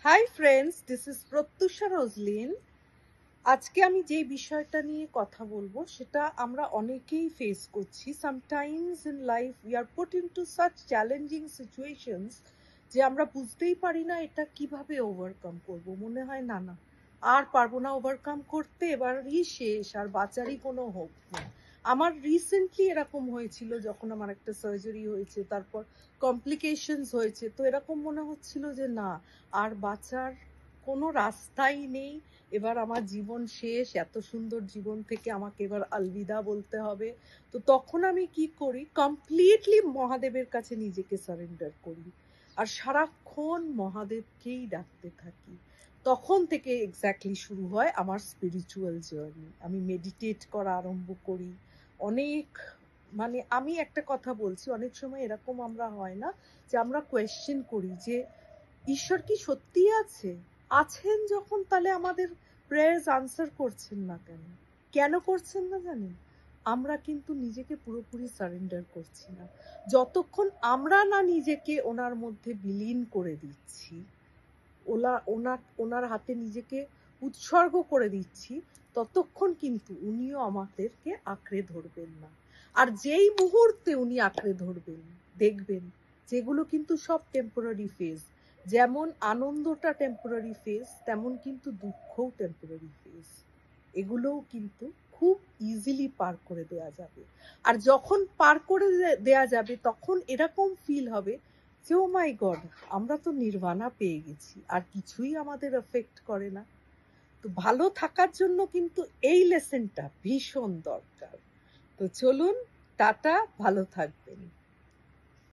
High friends, this is Pratyusha Roselin. আজকে আমি যে বিষয়টা নিয়ে কথা বলবো সেটা আমরা অনেকেই ফেস করছি। Sometimes in life we are put into such challenging situations যে আমরা বুঝতেই পারি না এটা কিভাবে ওভারকাম করব। মনে হয় না না আর পারবো না ওভারকাম করতে, এবারই শেষ, আর বাঁচারই কোনো হোপ নেই। আমার রিসেন্টলি এরকম হয়েছিল, যখন আমার একটা সার্জারি হয়েছে, তারপর কমপ্লিকেশনস হয়েছে, তো এরকম মনে হচ্ছিল যে না, আর বাঁচার কোনো রাস্তাই নেই, এবার আমার জীবন শেষ, এত সুন্দর জীবন থেকে আমাকে এবার আলবিদা বলতে হবে। তো তখন আমি কি করি, কমপ্লিটলি মহাদেবের কাছে নিজেকে সারেন্ডার করি আর সারাক্ষণ মহাদেবকেই ডাকতে থাকি। তখন থেকে এক্স্যাক্টলি শুরু হয় আমার স্পিরিচুয়াল জার্নি। আমি মেডিটেট করা আরম্ভ করি। অনেক আমি একটা কথা বলছি, অনেক সময় এরকম আমরা হয় না যে আমরা কোয়েশ্চেন করি যে ঈশ্বর কি সত্যি আছেন যখন, তাহলে আমাদের প্রেয়ার্স আনসার করছেন না কেন? কেন করছেন না জানেন? আমরা কিন্তু নিজেকে পুরোপুরি সারেন্ডার করছি না। যতক্ষণ আমরা না নিজেকে ওনার মধ্যে বিলীন করে দিচ্ছি, ওনার হাতে নিজেকে উৎসর্গ করে দিচ্ছি, ততক্ষণ কিন্তু উনিও আমাদেরকে আঁকড়ে ধরবেন না। আর যেই মুহূর্তে উনি আঁকড়ে ধরবেন, দেখবেন যেগুলো কিন্তু সব টেম্পোরারি ফেজ। যেমন আনন্দটা টেম্পোরারি ফেজ, তেমন কিন্তু দুঃখও টেম্পোরারি ফেজ। এগুলোও কিন্তু খুব ইজিলি পার করে দেয়া যাবে। আর যখন পার করে দেয়া যাবে, তখন এরকম ফিল হবে যে ও মাই গড, আমরা তো নির্বাণা পেয়ে গেছি, আর কিছুই আমাদের এফেক্ট করে না। তো ভালো থাকার জন্য কিন্তু এই লেসনটা ভীষণ দরকার। তো চলুন, টাটা, ভালো থাকবেন।